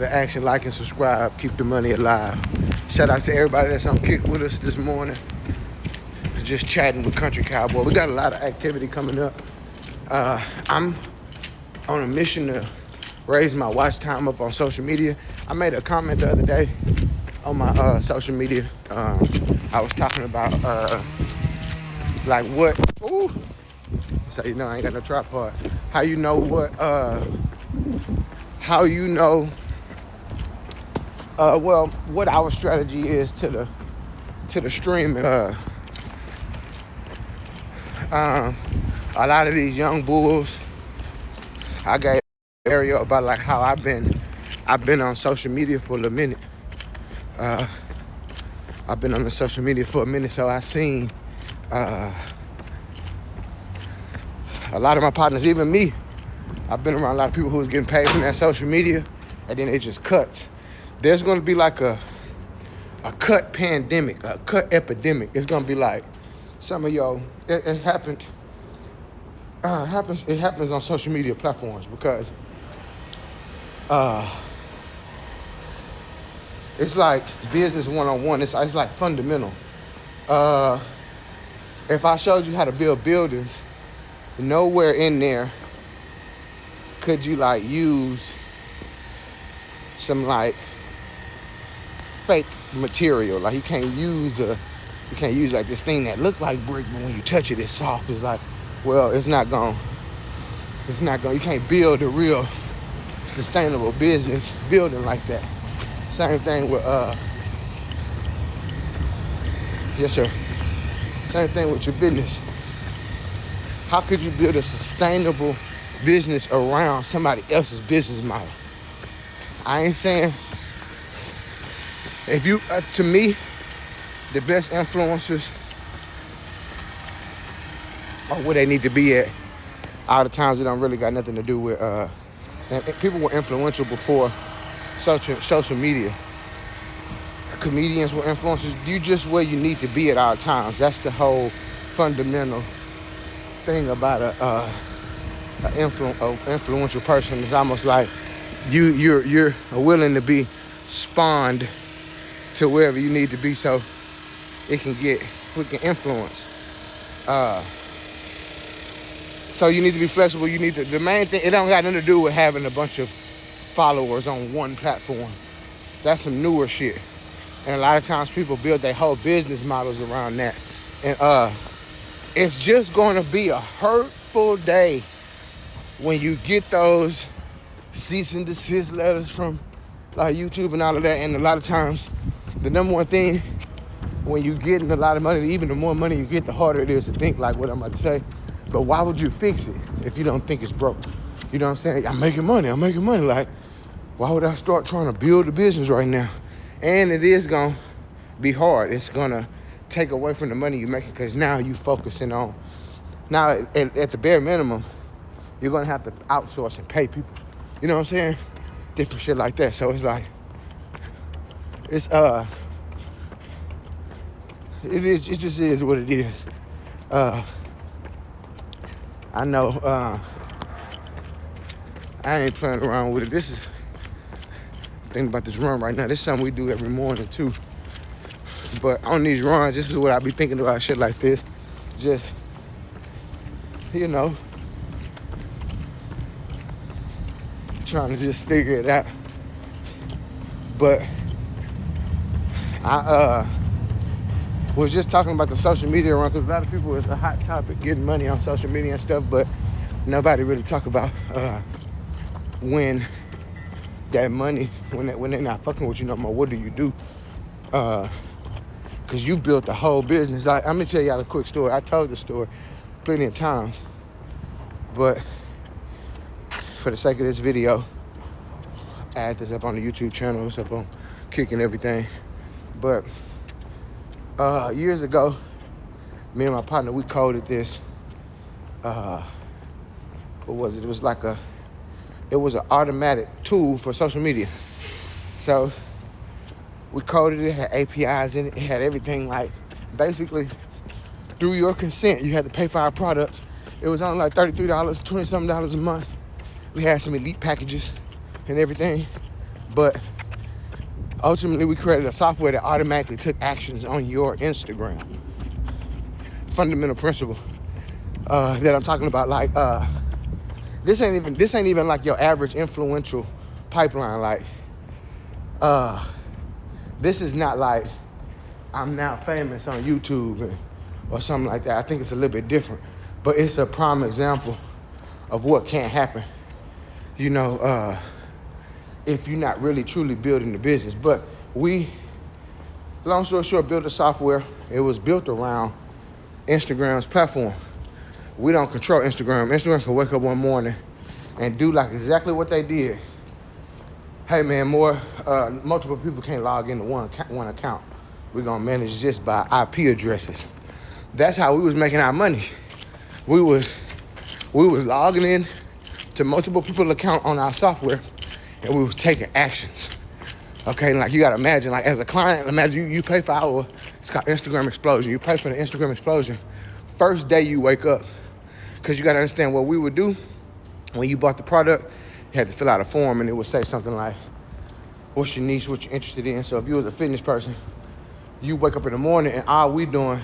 The action, like, and subscribe. Keep the money alive. Shout out to everybody that's on Kick with us this morning. Just chatting with Country Cowboy. We got a lot of activity coming up. I'm on a mission to raise my watch time up on social media. I made a comment the other day on my social media. I was talking about like what. Ooh, so you know I ain't got no tripod. How you know what? How you know? Well, what our strategy is to the streaming. A lot of these young bulls, I gave an area about like how I've been on social media for a minute. I've been on the social media for a minute, so I seen a lot of my partners, even me. I've been around a lot of people who was getting paid from that social media, and then it just cuts. There's going to be like a cut pandemic, a cut epidemic. It's going to be like some of y'all. It happens on social media platforms because it's like business 101. It's like fundamental. If I showed you how to build buildings, nowhere in there could you like use some like fake material. Like you can't use like this thing that look like brick, but when you touch it, it's soft. It's like, well, it's not gonna. You can't build a real sustainable business building like that. Same thing with yes sir. Same thing with your business. How could you build a sustainable business around somebody else's business model? I ain't saying if you to me, the best influencers are where they need to be at. All the times it don't really got nothing to do with and people were influential before social media. Comedians were influencers. You just where you need to be at all times. That's the whole fundamental thing about a influential person. It's almost like you're willing to be spawned to wherever you need to be so it can get freaking influence. So you need to be flexible. You need to, the main thing, it don't got nothing to do with having a bunch of followers on one platform. That's some newer shit. And a lot of times people build their whole business models around that. And it's just going to be a hurtful day when you get those cease and desist letters from like YouTube and all of that. And a lot of times, the number one thing when you getting a lot of money, even the more money you get, the harder it is to think like what I'm about to say. But why would you fix it if you don't think it's broke? You know what I'm saying? I'm making money. Like, why would I start trying to build a business right now? And it is going to be hard. It's going to take away from the money you're making because now you focusing on, now at the bare minimum, you're going to have to outsource and pay people. You know what I'm saying? Different shit like that. So it's like, it just is what it is. I know I ain't playing around with it. This is thinking about this run right now. This is something we do every morning too. But on these runs, this is what I be thinking about shit like this. Just, you know, trying to just figure it out. But I was just talking about the social media run because a lot of people, it's a hot topic, getting money on social media and stuff, but nobody really talk about when that money, when they're not fucking with you no more, what do you do? Because you built the whole business. I'm gonna tell y'all a quick story. I told the story plenty of times, but for the sake of this video, I add this up on the YouTube channel, it's up on Kick and everything. But years ago, me and my partner, we coded this. What was it? It was like it was an automatic tool for social media. So we coded it, had APIs in it, it had everything, like basically through your consent, you had to pay for our product. It was only like $33, $20-something a month. We had some elite packages and everything. But ultimately, we created a software that automatically took actions on your Instagram. Fundamental principle that I'm talking about. Like, this ain't even like your average influential pipeline. Like, this is not like I'm now famous on YouTube or something like that. I think it's a little bit different, but it's a prime example of what can happen, you know, if you're not really truly building the business. But we, long story short, built a software. It was built around Instagram's platform. We don't control Instagram. Instagram can wake up one morning and do like exactly what they did. Hey man, multiple people can't log into one account. We're gonna manage this by IP addresses. That's how we was making our money. We was logging in to multiple people's account on our software, and we was taking actions. Okay, like you gotta imagine, like as a client, imagine you pay for it's called Instagram Explosion. You pay for the Instagram Explosion first day you wake up, because you gotta understand what we would do when you bought the product. You had to fill out a form, and it would say something like, what's your niche, what you're interested in. So if you was a fitness person, you wake up in the morning and all we doing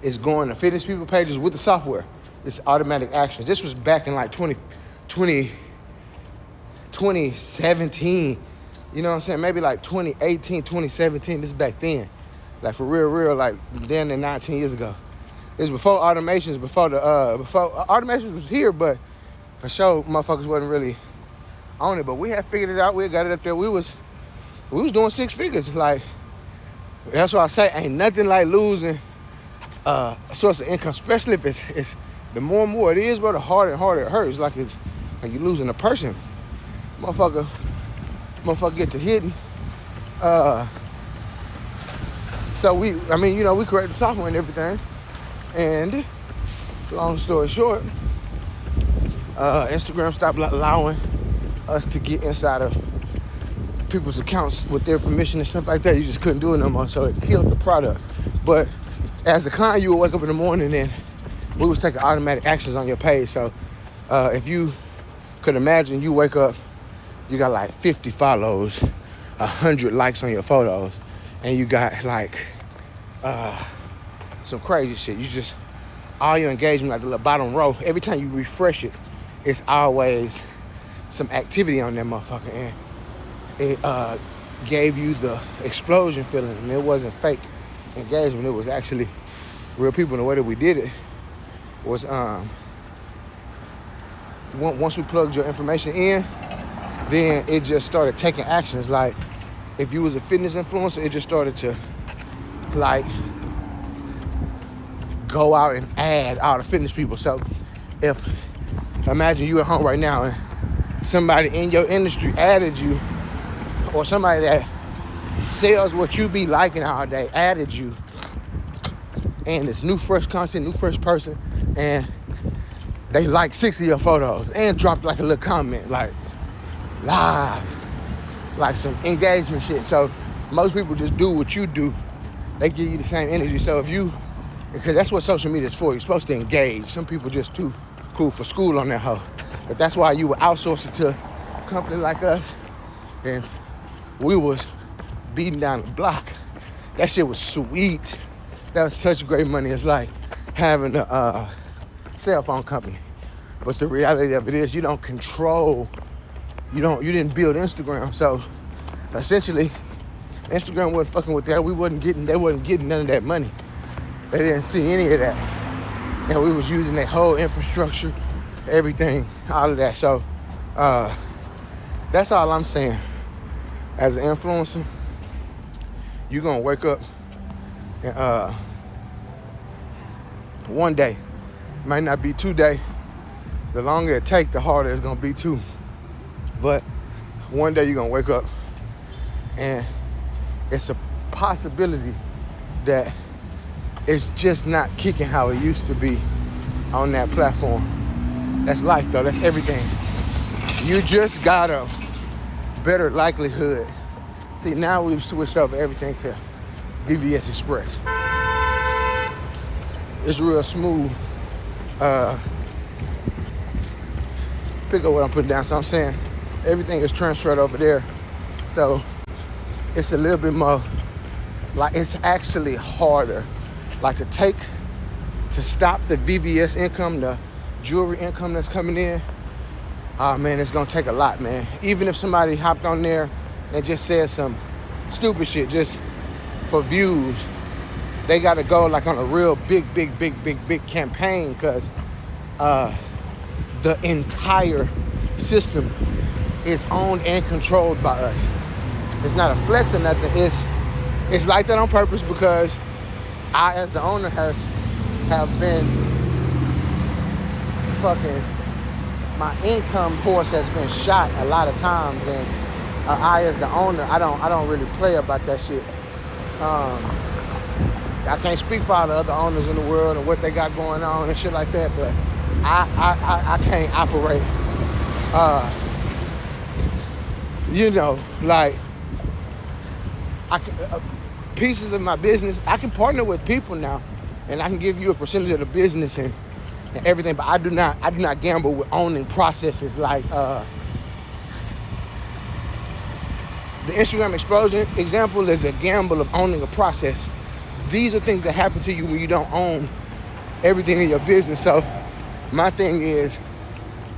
is going to fitness people pages with the software. It's automatic actions. This was back in like 2017, you know what I'm saying? Maybe like 2018, 2017, this is back then. Like for real, like damn near 19 years ago. It was before automations, before automations was here, but for sure, motherfuckers wasn't really on it. But we had figured it out. We got it up there. We was doing 6 figures. Like, that's why I say ain't nothing like losing a source of income, especially if it's the more and more it is, bro, the harder and harder it hurts. Like you losing a person. Motherfucker get to hitting. So we created the software and everything. And long story short, Instagram stopped allowing us to get inside of people's accounts with their permission and stuff like that. You just couldn't do it no more, so it killed the product. But as a client, you would wake up in the morning and we was taking automatic actions on your page. So if you could imagine, you wake up, you got like 50 follows, 100 likes on your photos, and you got like some crazy shit. You just, all your engagement, like the little bottom row, every time you refresh it, it's always some activity on that motherfucker, and it gave you the explosion feeling, and it wasn't fake engagement. It was actually real people. And the way that we did it was once we plugged your information in, then it just started taking actions. Like if you was a fitness influencer, it just started to like go out and add all the fitness people. So if imagine you at home right now and somebody in your industry added you, or somebody that sells what you be liking all day added you, and it's new fresh content, new fresh person, and they like 6 of your photos and dropped like a little comment, like live, like some engagement shit. So most people just do what you do. They give you the same energy. So if you, because that's what social media is for, you're supposed to engage. Some people just too cool for school on that hoe. But that's why you would outsource it to a company like us, and we was beating down the block. That shit was sweet. That was such great money. It's like having a cell phone company. But the reality of it is you don't control, you didn't build Instagram. So essentially, Instagram wasn't fucking with that. They wasn't getting none of that money. They didn't see any of that. And we was using their whole infrastructure, everything, all of that. So that's all I'm saying. As an influencer, you're gonna wake up and one day, might not be 2 days. The longer it takes, the harder it's gonna be too. But one day you're gonna wake up and it's a possibility that it's just not kicking how it used to be on that platform. That's life though, that's everything. You just got a better likelihood. See, now we've switched over everything to VVS Express. It's real smooth. Pick up what I'm putting down. So I'm saying everything is transferred over there So it's a little bit more, like it's actually harder. Like to stop the VVS income, the jewelry income that's coming in, man, it's gonna take a lot, man. Even if somebody hopped on there and just said some stupid shit just for views, they gotta go like on a real big campaign, because the entire system is owned and controlled by us. It's not a flex or nothing. It's like that on purpose, because I, as the owner, have been fucking, my income horse has been shot a lot of times, and I, as the owner, I don't really play about that shit. I can't speak for all the other owners in the world and what they got going on and shit like that, but I can't operate, you know, like, pieces of my business. I can partner with people now, and I can give you a percentage of the business and everything, but I do not gamble with owning processes like the Instagram explosion example is a gamble of owning a process. These are things that happen to you when you don't own everything in your business. So my thing is,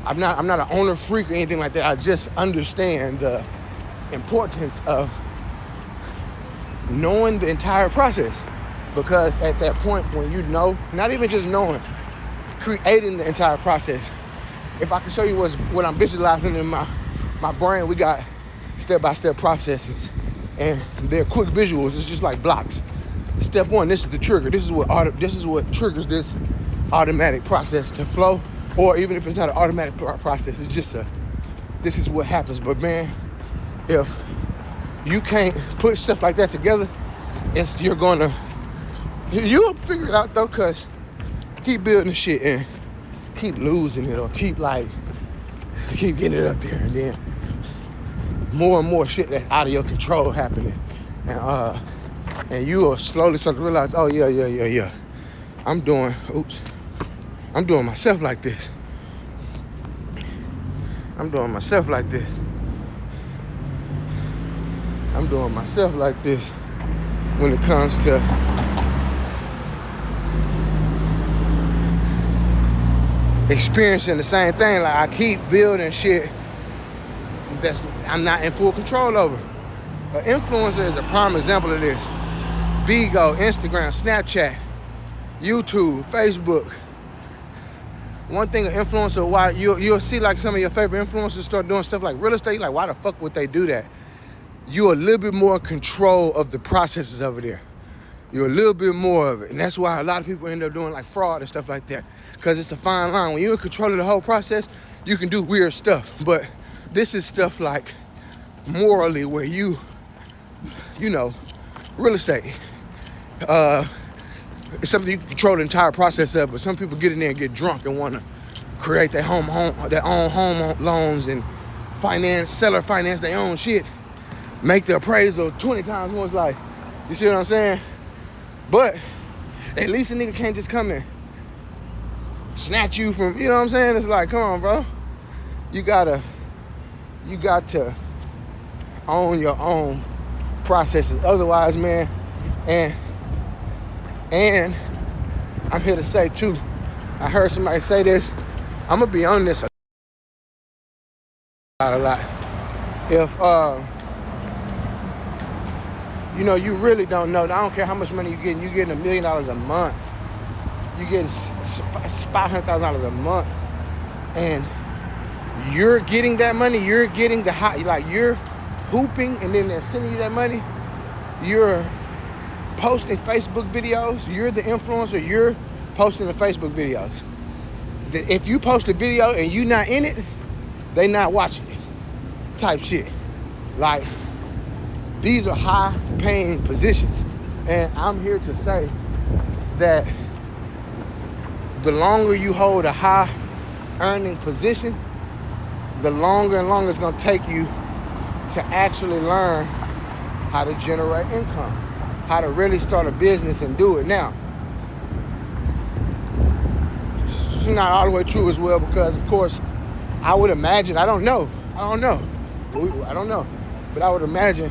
I'm not an owner freak or anything like that. I just understand the importance of knowing the entire process, because at that point when you know, not even just knowing, creating the entire process. If I can show you what I'm visualizing in my brain, we got step-by-step processes, and they're quick visuals. It's just like blocks. Step one, this is the trigger. This is what triggers this automatic process to flow. Or even if it's not an automatic process, it's just this is what happens. But man, if you can't put stuff like that together, you'll figure it out though, because keep building shit and keep losing it, or keep getting it up there, and then more and more shit that's out of your control happening, and you will slowly start to realize, oh yeah, I'm doing myself like this. I'm doing myself like this when it comes to experiencing the same thing. Like, I keep building shit that's I'm not in full control over. An influencer is a prime example of this. Bigo, Instagram, Snapchat, YouTube, Facebook. One thing an influencer, why you'll see like some of your favorite influencers start doing stuff like real estate. Like, why the fuck would they do that? You're a little bit more in control of the processes over there. You're a little bit more of it. And that's why a lot of people end up doing like fraud and stuff like that. Because it's a fine line. When you're in control of the whole process, you can do weird stuff. But this is stuff like morally where you know, real estate. It's something you can control the entire process of, but some people get in there and get drunk and want to create their own home loans and seller finance their own shit. Make the appraisal 20 times more. Like, you see what I'm saying? But at least a nigga can't just come and snatch you from, you know what I'm saying? It's like, come on, bro. You got to own your own processes. Otherwise, man, and I'm here to say too, I heard somebody say this, I'm gonna be on this a lot. If you know, you really don't know. I don't care how much money you're getting $1 million a month. You're getting $500,000 a month, and you're getting that money. You're getting the high, like you're hooping, and then they're sending you that money. You're posting Facebook videos. You're the influencer. You're posting the Facebook videos. If you post a video and you not in it, they not watching it. Type shit. Like, these are high-paying positions, and I'm here to say that the longer you hold a high-earning position, the longer and longer it's gonna take you to actually learn how to generate income, how to really start a business and do it. Now, it's not all the way true as well, because of course, I would imagine, I don't know. But I would imagine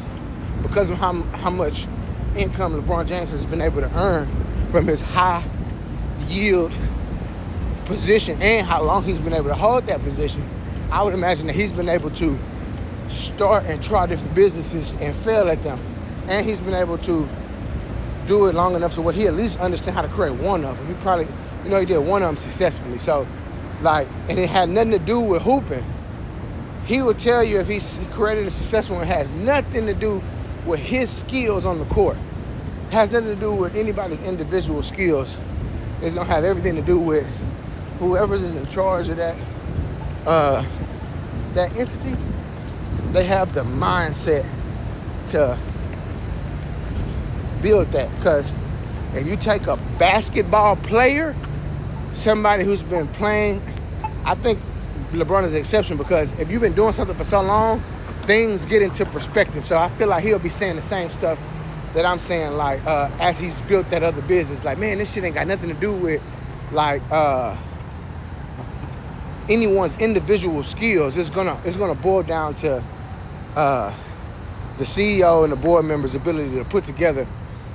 because of how much income LeBron James has been able to earn from his high yield position and how long he's been able to hold that position, I would imagine that he's been able to start and try different businesses and fail at them. And he's been able to do it long enough so he at least understand how to create one of them. He probably, he did one of them successfully. So, and it had nothing to do with hooping. He would tell you if he created a successful one, it has nothing to do with his skills on the court. It has nothing to do with anybody's individual skills. It's going to have everything to do with whoever's is in charge of that entity. They have the mindset to build that. Because if you take a basketball player, somebody who's been playing, I think LeBron is an exception because if you've been doing something for so long, things get into perspective. So I feel like he'll be saying the same stuff that I'm saying, like, as he's built that other business. Like, man, this shit ain't got nothing to do with, like, anyone's individual skills. It's gonna boil down to the CEO and the board members' ability to put together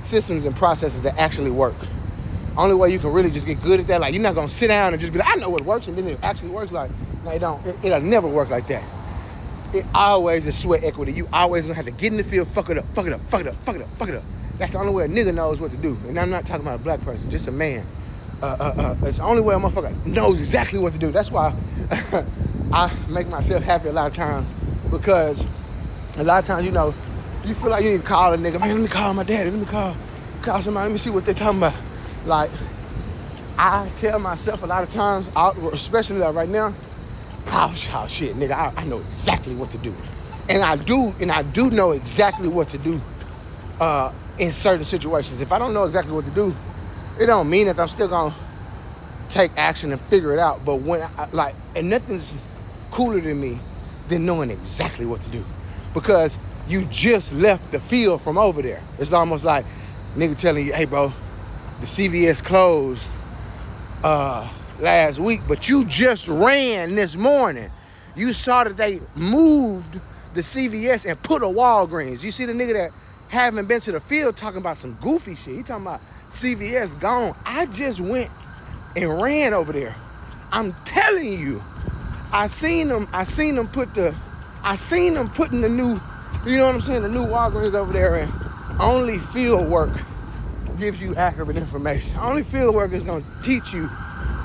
systems and processes that actually work. Only way you can really just get good at that, like, you're not gonna sit down and just be like, I know what works, and then it actually works. Like, no, it don't. It'll never work like that. It always is sweat equity. You always gonna have to get in the field, fuck it up. That's the only way a nigga knows what to do. And I'm not talking about a black person, just a man. It's the only way a motherfucker knows exactly what to do. That's why I make myself happy a lot of times, because a lot of times, you feel like you need to call a nigga, man, let me call my daddy, let me call somebody, let me see what they're talking about. Like, I tell myself a lot of times, especially like right now, oh shit, nigga, I know exactly what to do. And I do know exactly what to do in certain situations. If I don't know exactly what to do, it don't mean that I'm still gonna take action and figure it out. But when and nothing's cooler than me than knowing exactly what to do, because you just left the field from over there. It's almost like nigga telling you, hey bro, the CVS closed last week, but you just ran this morning. You saw that they moved the CVS and put a Walgreens. You see the nigga that haven't been to the field talking about some goofy shit. He talking about CVS gone. I just went and ran over there. I'm telling you, I seen them putting the new, you know what I'm saying, the new Walgreens over there, and only field work gives you accurate information. Only field work is gonna teach you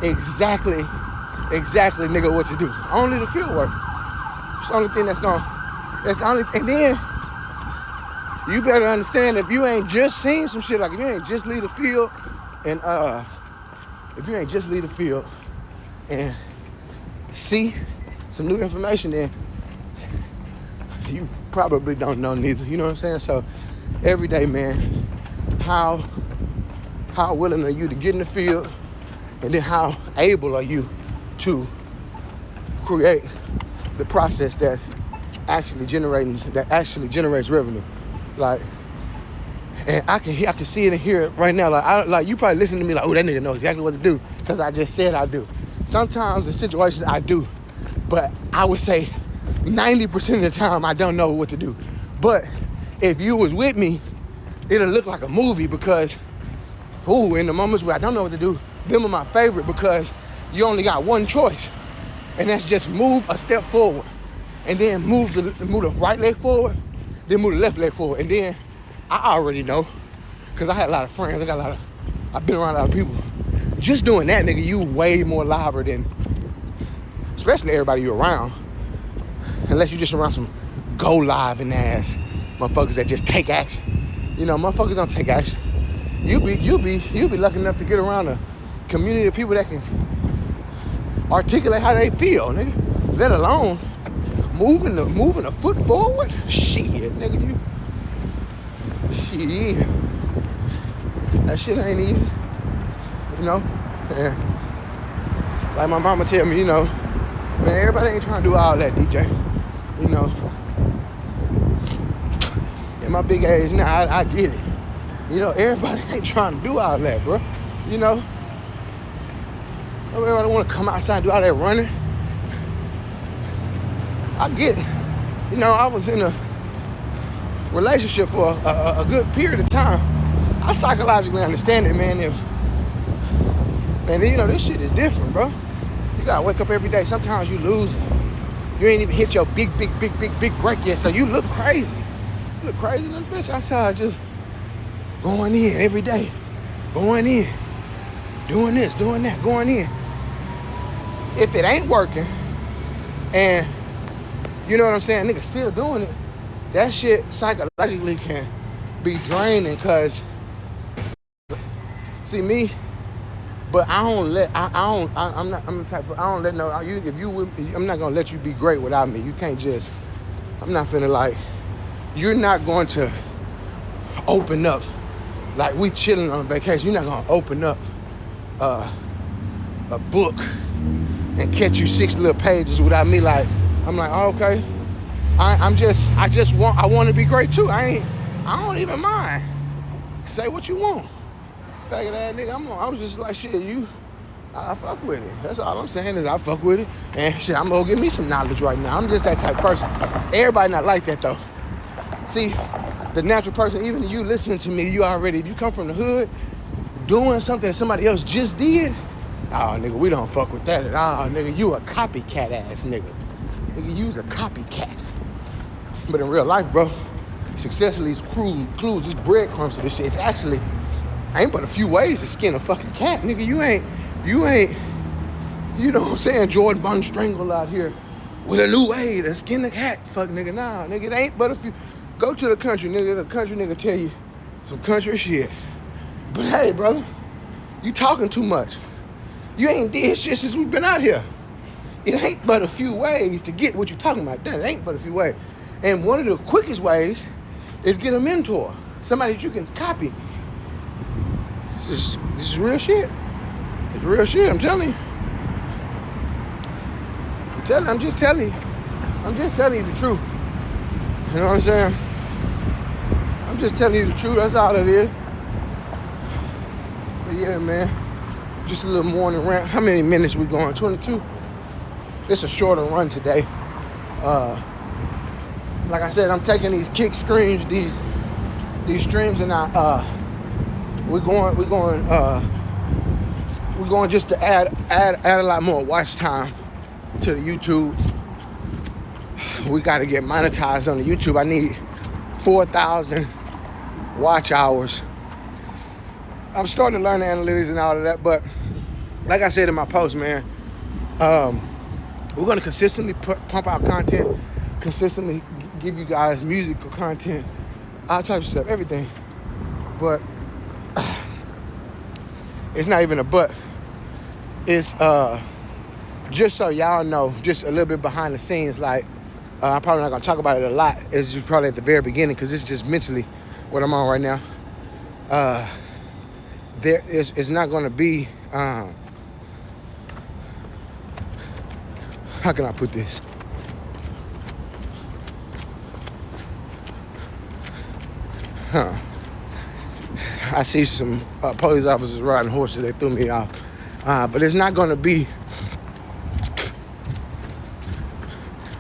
exactly, nigga, what to do. Only the field work. It's the only thing that's the only thing. And then you better understand, if you ain't just seen some shit, like if you ain't just leave the field and see some new information, then you probably don't know neither. You know what I'm saying? So every day, man, how willing are you to get in the field, and then how able are you to create the process that actually generates revenue? Like, and I can see it and hear it right now. Like you probably listen to me like, oh, that nigga know exactly what to do, because I just said I do. Sometimes in situations I do, but I would say 90% of the time I don't know what to do. But if you was with me, it'll look like a movie, because in the moments where I don't know what to do, them are my favorite, because you only got one choice, and that's just move a step forward, and then move the right leg forward, then move the left leg forward. And then I already know, because I had a lot of friends, I've been around a lot of people. Just doing that, nigga, you way more liver than, especially everybody you're around, unless you just around some go live and ass motherfuckers that just take action. Motherfuckers don't take action. You'll be lucky enough to get around a community of people that can articulate how they feel, nigga. Let alone moving a foot forward. Shit, nigga, shit. That shit ain't easy, And like my mama tell me, man, everybody ain't trying to do all that, DJ. In my big age now, I get it. Everybody ain't trying to do all that, bro. Everybody want to come outside and do all that running. I get it. I was in relationship for a good period of time, I psychologically understand it, man. This shit is different, bro. You gotta wake up every day. Sometimes you lose it. You ain't even hit your big break yet, so you look crazy. You look crazy, little bitch outside just going in every day. Going in. Doing this, doing that, going in. If it ain't working, and you know what I'm saying, nigga still doing it, that shit psychologically can be draining, cause see me, but I don't let, I'm the type of, I don't let no, I'm not gonna let you be great without me. You can't just, I'm not finna like, you're not going to open up, like we chilling on vacation, you're not gonna open up a book and catch you 6 little pages without me. Like, I'm like, oh, okay. I want to be great too. I don't even mind. Say what you want. Faggot ass nigga, I was just like, shit, I fuck with it. That's all I'm saying is I fuck with it. And shit, I'm gonna give me some knowledge right now. I'm just that type of person. Everybody not like that though. See, the natural person, even you listening to me, if you come from the hood, doing something that somebody else just did, oh, nigga, we don't fuck with that at all, nigga. You a copycat ass nigga. Nigga, you's a copycat. But in real life, bro, success leaves clues, just breadcrumbs to this shit. It's actually, ain't but a few ways to skin a fucking cat, nigga. You ain't, you know what I'm saying, Jordan Bun Strangle out here with a new way to skin the cat. Fuck, nigga, nah, nigga, it ain't but a few. Go to the country, nigga. The country nigga tell you some country shit. But hey, brother, you talking too much. You ain't did shit since we've been out here. It ain't but a few ways to get what you're talking about done. It ain't but a few ways. And one of the quickest ways is get a mentor. Somebody that you can copy. This is real shit. It's real shit, I'm telling you. I'm just telling you the truth. You know what I'm saying? I'm just telling you the truth, that's all it is. But yeah, man, just a little morning rant. How many minutes we going? 22? It's a shorter run today. Like I said, I'm taking these kick streams, these streams, and we're going just to add a lot more watch time to the YouTube. We got to get monetized on the YouTube. I need 4,000 watch hours. I'm starting to learn the analytics and all of that, but like I said in my post, man, we're going to consistently pump out content, consistently give you guys musical content, all types of stuff, everything. But it's not even a but. It's just so y'all know, just a little bit behind the scenes, like, I'm probably not going to talk about it a lot. It's just probably at the very beginning because it's just mentally what I'm on right now. It's not going to be, how can I put this? I see some police officers riding horses. They threw me off. But it's not going to be,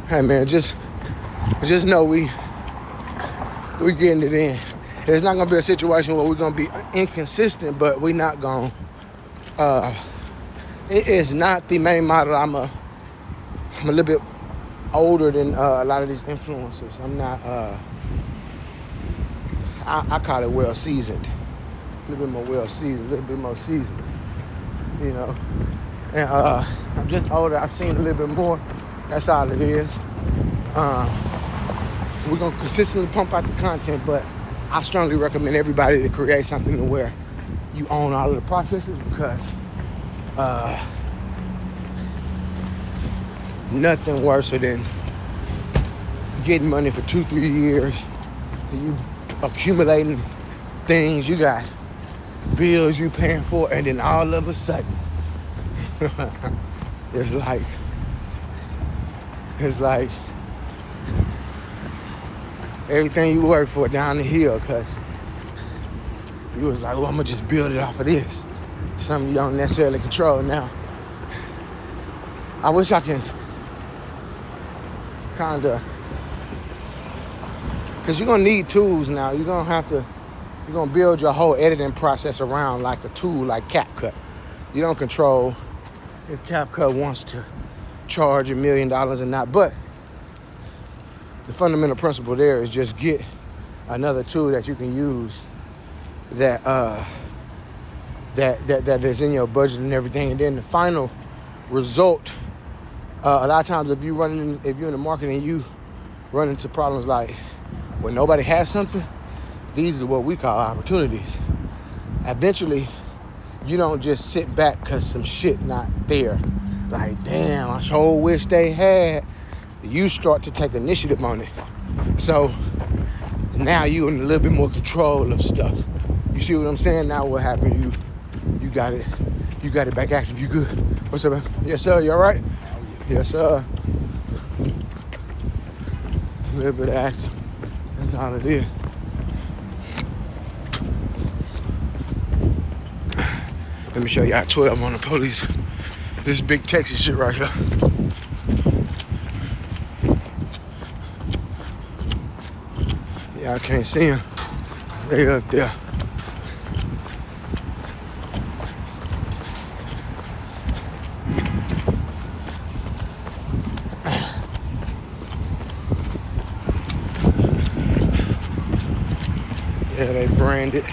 hey man, just know we getting it in. It's not gonna be a situation where we're gonna be inconsistent, but we're not gonna. It is not the main model. I'm a little bit older than a lot of these influencers. I'm not. I call it well seasoned. A little bit more well seasoned. A little bit more seasoned. You know. And I'm just older. I've seen a little bit more. That's all it is. We're going to consistently pump out the content, but I strongly recommend everybody to create something to where you own all of the processes, because nothing worse than getting money for 2-3 years and you accumulating things, you got bills you paying for, and then all of a sudden it's like everything you work for down the hill, because you was like, well, I'm gonna just build it off of this. Something you don't necessarily control now. I wish I can kind because you're gonna need tools now. You're gonna build your whole editing process around like a tool like CapCut. You don't control if CapCut wants to charge $1 million or not, but the fundamental principle there is just get another tool that you can use that is in your budget and everything, and then the final result. A lot of times, if you're in the market and you run into problems like when nobody has something, these are what we call opportunities. Eventually, you don't just sit back because some shit not there. Like, damn, I sure wish they had. You start to take initiative on it. So now you're in a little bit more control of stuff. You see what I'm saying? Now what happened? You got it back active. You good? What's up, man? Yes, sir. You all right? Yes, sir. A little bit of action. That's all it is. Let me show y'all 12 on the police. This big Texas shit right here. Y'all can't see them. They up there. Yeah, they branded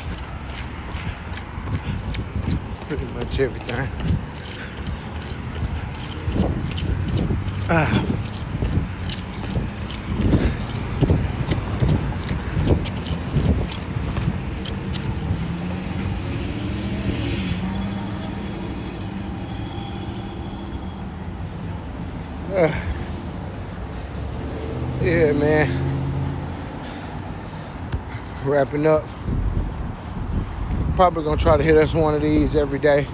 pretty much everything. Yeah, man. Wrapping up. Probably gonna try to hit us one of these every day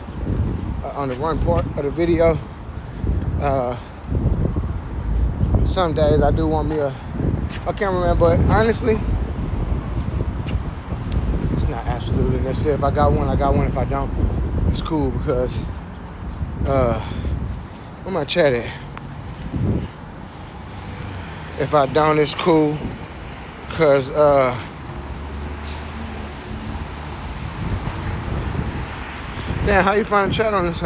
on the run part of the video. Some days I do want me a cameraman, but honestly, it's not absolutely necessary. If I got one, I got one. If I don't, it's cool because where my chat at? If I don't, it's cool because damn, how you find the chat on this?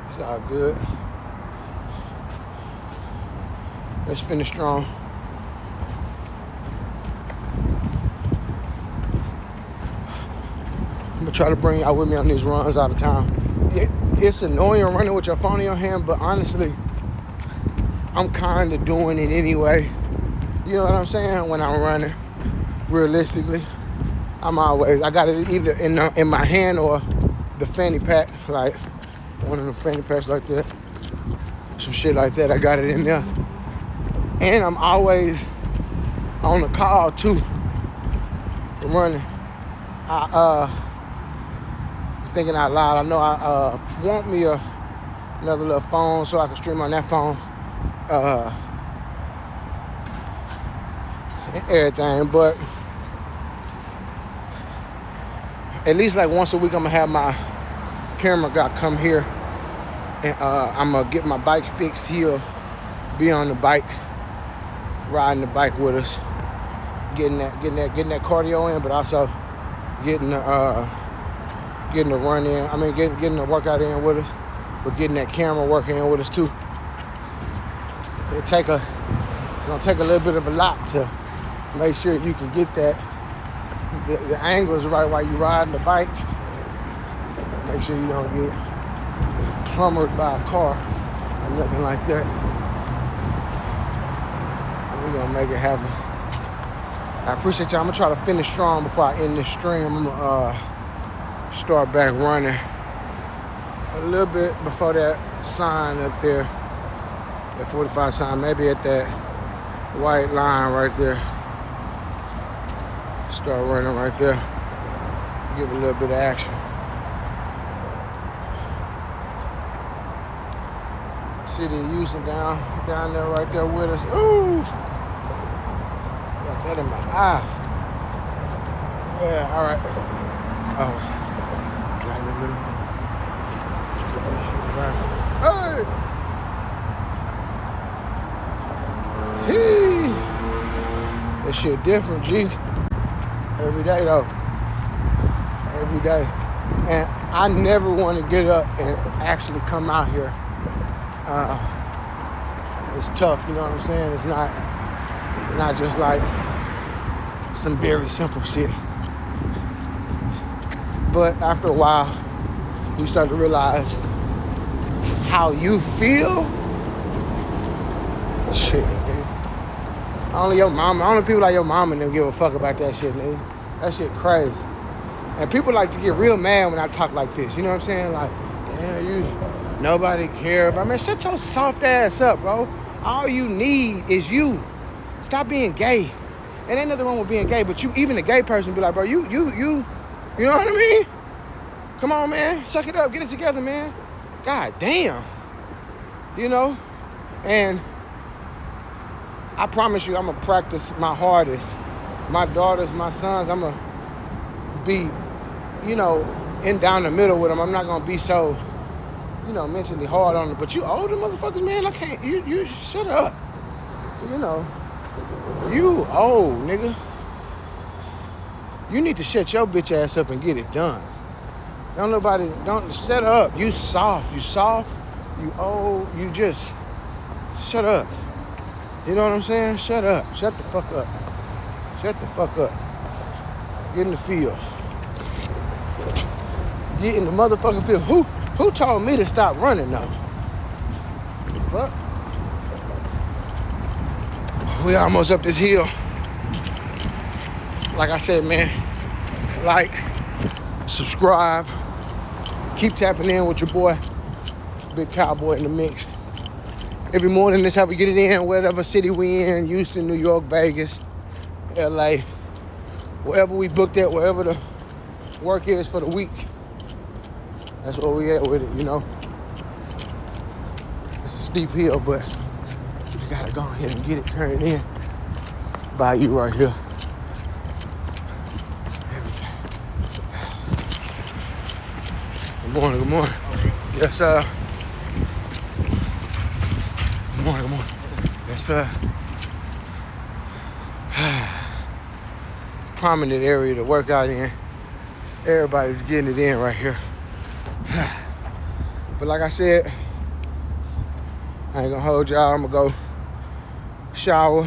It's all good. Let's finish strong. I'm gonna try to bring y'all with me on these runs all the time. It's annoying running with your phone in your hand, but honestly, I'm kind of doing it anyway. You know what I'm saying? When I'm running, realistically, I got it either in my hand or the fanny pack, like one of the fanny packs like that, some shit like that. I got it in there, and I'm always on the call too, running. I'm thinking out loud. I know I want me another little phone so I can stream on that phone. And everything, but at least like once a week I'm gonna have my camera guy come here and I'm gonna get my bike fixed. He'll be on the bike, riding the bike with us, getting that cardio in, but also getting the run in. I mean, getting the workout in with us, but getting that camera work in with us too. It's gonna take a little bit of a lot to make sure you can get that the angle is right while you're riding the bike. Make sure you don't get plummered by a car or nothing like that. We're gonna make it happen. I appreciate y'all. I'm gonna try to finish strong before I end this stream. I'm gonna start back running a little bit before that sign up there, that 45 sign, maybe at that white line right there. Start running right there. Give it a little bit of action. City of Houston down there right there with us. Ooh! Got that in my eye. Yeah, all right. Oh. Hey! This shit different, G. Every day, though. Every day. And I never want to get up and actually come out here. It's tough, you know what I'm saying? It's not just like some very simple shit. But after a while, you start to realize how you feel. Shit, nigga. Only people like your mama and them give a fuck about that shit, nigga. That shit crazy. And people like to get real mad when I talk like this. You know what I'm saying? Like, damn, nobody care about. Man, shut your soft ass up, bro. All you need is you. Stop being gay. And ain't nothing wrong with being gay, but you, even a gay person, be like, bro, you know what I mean? Come on, man. Suck it up. Get it together, man. God damn. You know? And I promise you, I'm going to practice my hardest. My daughters, my sons, I'm going to be, you know, in down the middle with them. I'm not going to be so, you know, mentally hard on them. But you older motherfuckers, man, I can't, you shut up. You know, you old, nigga. You need to shut your bitch ass up and get it done. Don't shut up. You soft, you old, you just, shut up. You know what I'm saying? Shut up. Shut the fuck up. Shut the fuck up. Get in the field. Get in the motherfucking field. Who told me to stop running though? Fuck. We almost up this hill. Like I said, man, like, subscribe, keep tapping in with your boy, Big Cowboy in the mix. Every morning, this how we get it in, whatever city we in, Houston, New York, Vegas, LA, wherever we booked at, wherever the work is for the week. That's where we at with it, you know. It's a steep hill, but you gotta go ahead and get it turned in. By you right here. Good morning, good morning. Yes, Good morning. Yes, prominent area to work out in. Everybody's getting it in right here. But like I said, I ain't gonna hold y'all. I'm gonna go shower,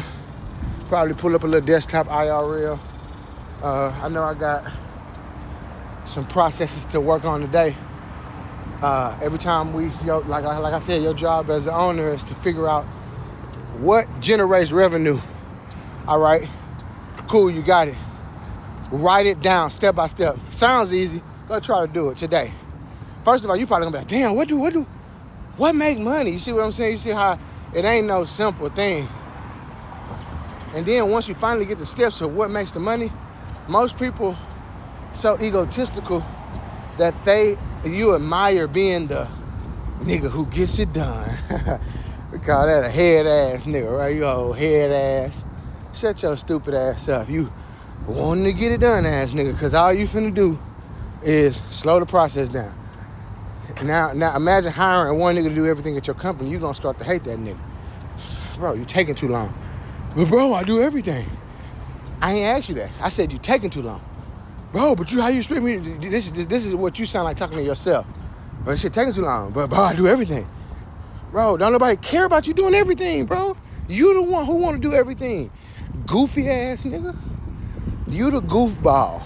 probably pull up a little desktop IRL. I know I got some processes to work on today. Every time like I said, your job as the owner is to figure out what generates revenue. All right, cool, you got it. Write it down step by step. Sounds easy. Go try to do it today. First of all, you probably gonna be like, damn, what make money? You see what I'm saying? You see how it ain't no simple thing. And then once you finally get the steps of what makes the money, most people so egotistical that you admire being the nigga who gets it done. We call that a head ass nigga, right? You old head ass. Shut your stupid ass up. You wanting to get it done ass nigga, because all you finna do is slow the process down. Now imagine hiring one nigga to do everything at your company. You're gonna start to hate that nigga. Bro, you taking too long. But bro, I do everything. I ain't asked you that. I said you taking too long. Bro, but how you expect me? This is what you sound like talking to yourself. But this shit taking too long. But bro, I do everything. Bro, don't nobody care about you doing everything, bro. You the one who want to do everything. Goofy ass nigga. You the goofball.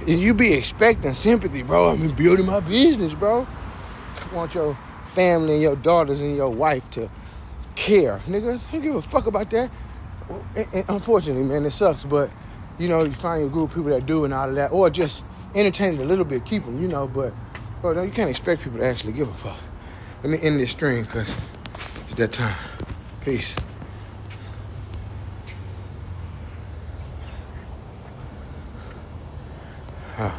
And you be expecting sympathy, bro. I'm building my business, bro. I want your family and your daughters and your wife to care. Nigga, don't give a fuck about that. And unfortunately, man, it sucks, but you know, you find your group of people that do and all of that, or just entertain it a little bit, keep them, you know, but bro, no, you can't expect people to actually give a fuck. Let me end this stream, because it's that time. Peace. Huh.